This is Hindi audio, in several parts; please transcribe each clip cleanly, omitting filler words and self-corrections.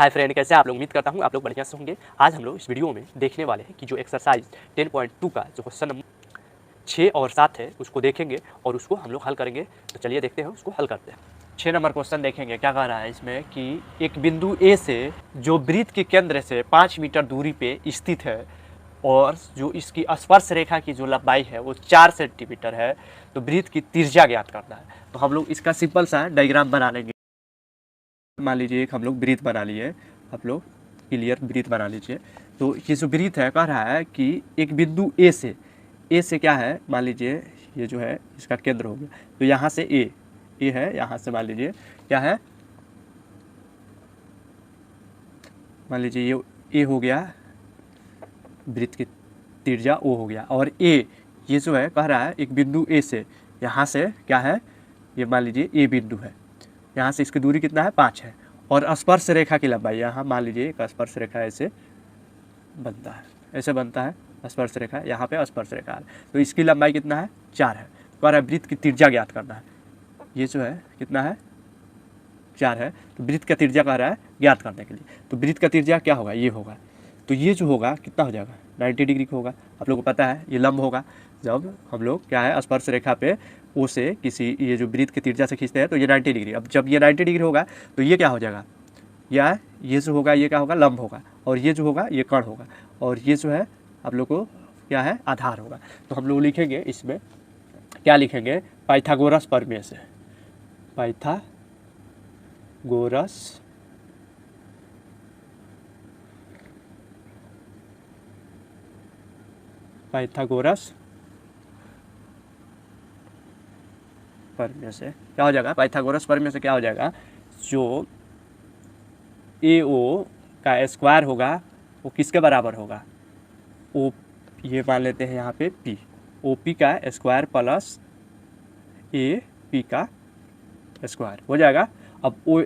हाय फ्रेंड, कैसे आप लोग? उम्मीद करता हूँ आप लोग बढ़िया से होंगे। आज हम लोग इस वीडियो में देखने वाले हैं कि जो एक्सरसाइज 10.2 का जो क्वेश्चन नंबर 6 और 7 है उसको देखेंगे और उसको हम लोग हल करेंगे। तो चलिए देखते हैं, उसको हल करते हैं। 6 नंबर क्वेश्चन देखेंगे। क्या कह रहा है इसमें कि एक बिंदु ए से जो वृत्त के केंद्र से 5 मीटर दूरी पे स्थित है और जो इसकी स्पर्श रेखा की जो लंबाई है वो 4 सेंटीमीटर है, तो वृत्त की त्रिज्या ज्ञात करना है। तो हम लोग इसका सिंपल सा डायग्राम बना लेंगे। मान लीजिए एक हम लोग वृत्त बना लिए, आप लोग क्लियर वृत्त बना लीजिए। तो ये जो वृत्त है कह रहा है कि एक बिंदु ए से क्या है, मान लीजिए ये जो है इसका केंद्र हो गया, तो यहाँ से ए है, यहाँ से मान लीजिए क्या है, मान लीजिए ये ए हो गया, वृत्त की त्रिज्या ओ हो गया, और ये जो है कह रहा है एक बिंदु ए से यहाँ से क्या है, ये मान लीजिए ए बिंदु है, यहाँ से इसकी दूरी कितना है 5 है, और स्पर्श रेखा की लंबाई यहाँ मान लीजिए एक स्पर्श रेखा ऐसे बनता है स्पर्श रेखा, यहाँ पे स्पर्श रेखा है, तो इसकी लंबाई कितना है 4 है। कह रहा है वृत्त की त्रिज्या ज्ञात करना है। ये जो है कितना है 4 है, तो वृत्त का त्रिज्या कह रहा है ज्ञात करने के लिए। तो वृत्त का त्रिज्या क्या होगा, ये होगा, तो ये जो होगा कितना हो जाएगा 90 डिग्री का होगा। आप लोगों को पता है ये लंब होगा, जब हम लोग क्या है स्पर्श रेखा पे ओ से किसी ये जो वृत्त की त्रिज्या से खींचते हैं तो ये 90 डिग्री। अब जब ये 90 डिग्री होगा तो ये क्या हो जाएगा, या ये जो होगा ये क्या होगा लंब होगा, और ये जो होगा ये कर्ण होगा, और ये जो है आप लोग को क्या है आधार होगा। तो हम लोग लिखेंगे इसमें क्या लिखेंगे, पाइथागोरस प्रमेय से, पाइथागोरस प्रमेय से क्या हो जाएगा, पाइथागोरस प्रमेय से क्या हो जाएगा, जो ए ओ का स्क्वायर होगा वो किसके बराबर होगा, ओ, ये मान लेते हैं यहाँ पे पी, ओ पी का स्क्वायर प्लस ए पी का स्क्वायर हो जाएगा। अब ओ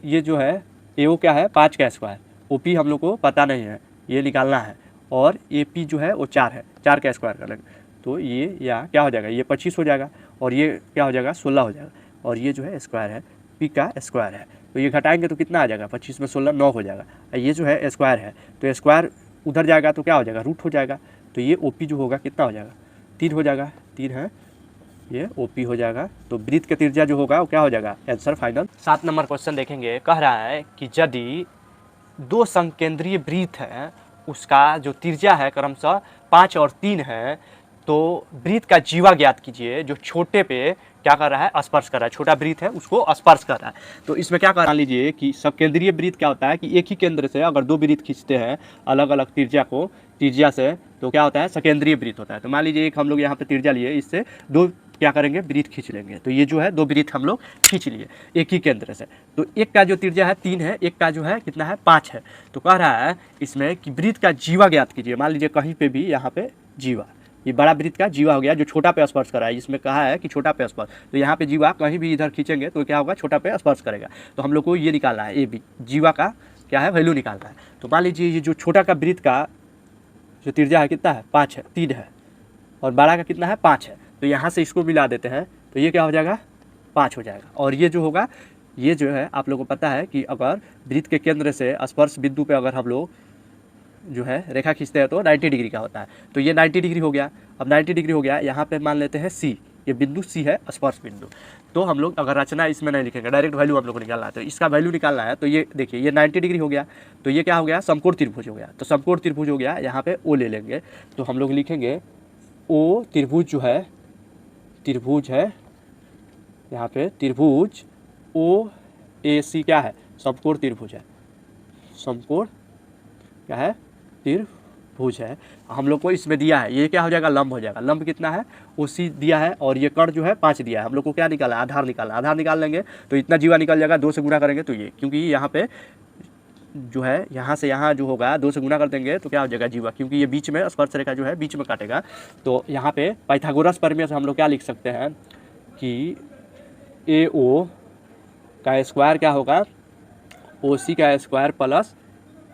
ये जो है ए ओ क्या है 5 का स्क्वायर, ओ पी हम लोग को पता नहीं है, ये निकालना है, और ए पी जो है वो 4 है, 4 का स्क्वायर कर लेंगे, तो ये या क्या हो जाएगा, ये 25 हो जाएगा, और ये क्या हो जाएगा 16 हो जाएगा, और ये जो है स्क्वायर है पी का स्क्वायर है, तो ये घटाएंगे तो कितना आ जाएगा, 25 में 16 9 हो जाएगा। ये जो है स्क्वायर है, तो स्क्वायर उधर जाएगा तो क्या हो जाएगा रूट हो जाएगा, तो ये ओ पी जो होगा कितना हो जाएगा 3 हो जाएगा, 3 है ये ओ पी हो जाएगा। तो वृत्त का त्रिज्या जो होगा वो क्या हो जाएगा, आंसर फाइनल। 7 नंबर क्वेश्चन देखेंगे। कह रहा है कि यदि 2 संकेंद्रीय वृत्त है, उसका जो त्रिज्या है क्रमशः 5 और 3 है, तो वृत्त का जीवा ज्ञात कीजिए जो छोटे पे क्या कर रहा है स्पर्श कर रहा है, छोटा वृत्त है उसको स्पर्श कर रहा है। तो इसमें क्या कर लीजिए कि सबकेंद्रीय वृत्त क्या होता है कि एक ही केंद्र से अगर 2 वृत्त खींचते हैं अलग अलग त्रिज्या से, तो क्या होता है सकेंद्रीय वृत्त होता है। तो मान लीजिए एक हम लोग यहाँ पे त्रिज्या लिए, इससे 2 क्या करेंगे वृत्त खींच लेंगे, तो ये जो है 2 वृत्त हम लोग खींच लिए एक ही केंद्र से, तो एक का जो त्रिज्या है 3 है, एक का जो है कितना है 5 है। तो कह रहा है इसमें कि वृत्त का जीवा ज्ञात कीजिए। मान लीजिए कहीं पे भी यहाँ पे जीवा, ये बड़ा वृत्त का जीवा हो गया जो छोटा पे स्पर्श कर रहा है, इसमें कहा है कि छोटा पे स्पर्श, तो यहाँ पे जीवा कहीं भी इधर खींचेंगे तो क्या होगा छोटा पे स्पर्श करेगा। तो हम लोग को ये निकालना है, ए बी जीवा का क्या है वैल्यू निकालना है। तो मान लीजिए ये जो छोटा का वृत्त का जो त्रिज्या है कितना है 5 है, 3 है, और बड़ा का कितना है 5 है, तो यहाँ से इसको मिला देते हैं तो ये क्या हो जाएगा 5 हो जाएगा। और ये जो होगा ये जो है आप लोगों को पता है कि अगर वृत्त के केंद्र से स्पर्श बिंदु पे अगर हम लोग जो है रेखा खींचते हैं तो 90 डिग्री का होता है, तो ये 90 डिग्री हो गया। अब 90 डिग्री हो गया, यहाँ पे मान लेते हैं सी, ये बिंदु सी है स्पर्श बिंदु। तो हम लोग अगर रचना इसमें नहीं लिखेंगे, डायरेक्ट वैल्यू हम लोग को निकालना है, तो इसका वैल्यू निकालना है। तो ये देखिए ये 90 डिग्री हो गया, तो ये क्या हो गया समकोण त्रिभुज हो गया, तो समकोण त्रिभुज हो गया, यहाँ पे ओ ले लेंगे, तो हम लोग लिखेंगे ओ त्रिभुज जो है त्रिभुज है, यहाँ पे त्रिभुज ओ ए सी क्या है समकोण त्रिभुज है, समकोण क्या है त्रिभुज है। हम लोग को इसमें दिया है ये क्या हो जाएगा लंब हो जाएगा, लंब कितना है ओ सी दिया है, और ये कर्ण जो है 5 दिया है। हम लोग को क्या निकाला आधार निकाला, आधार निकाल लेंगे तो इतना जीवा निकल जाएगा, 2 से गुणा करेंगे तो ये, क्योंकि यहाँ पे जो है यहाँ से यहाँ जो होगा 2 से गुणा कर देंगे तो क्या हो जाएगा जीवा, क्योंकि ये बीच में स्पर्श रेखा जो है बीच में काटेगा। तो यहाँ पे पाइथागोरस प्रमेय से हम लोग क्या लिख सकते हैं कि ए ओ का स्क्वायर क्या होगा ओ सी का स्क्वायर प्लस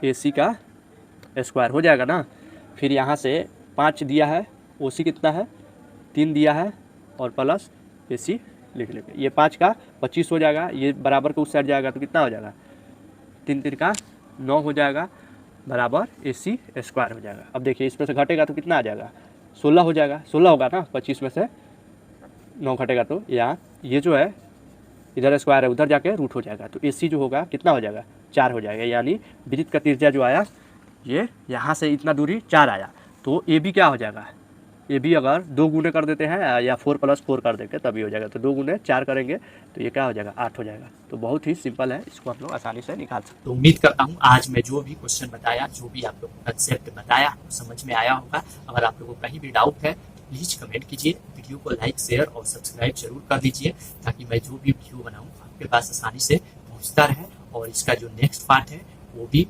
ए सी का स्क्वायर हो जाएगा ना। फिर यहाँ से 5 दिया है, ओ सी कितना है 3 दिया है, और प्लस ए सी लिख लेंगे, ये 5 का 25 हो जाएगा, ये बराबर को उस साइड जाएगा तो कितना हो जाएगा 3 3 का 9 हो जाएगा बराबर AC स्क्वायर हो जाएगा। अब देखिए इसमें से घटेगा तो कितना आ जाएगा, 16 हो जाएगा, 16 होगा ना, 25 में से 9 घटेगा तो यहाँ ये जो है इधर स्क्वायर है उधर जाके रूट हो जाएगा, तो AC जो होगा कितना हो जाएगा, 4 हो जाएगा। यानी वृत्त का त्रिज्या जो आया ये यहाँ से इतना दूरी 4 आया, तो AB क्या हो जाएगा, AB अगर 2 गुने कर देते हैं या 4 + 4 कर देंगे तभी हो जाएगा, तो 2 गुने 4 करेंगे तो ये क्या हो जाएगा, 8 हो जाएगा। तो बहुत ही सिंपल है, इसको हम लोग आसानी से निकाल सकते हैं। तो उम्मीद करता हूँ आज मैं जो भी क्वेश्चन बताया, जो भी आप लोग को कंसेप्ट बताया समझ में आया होगा। अगर आप लोगों को कहीं भी डाउट है प्लीज कमेंट कीजिए, वीडियो को लाइक शेयर और सब्सक्राइब जरूर कर दीजिए, ताकि मैं जो भी वीडियो बनाऊँ आपके पास आसानी से पहुँचता रहे और इसका जो नेक्स्ट पार्ट है वो भी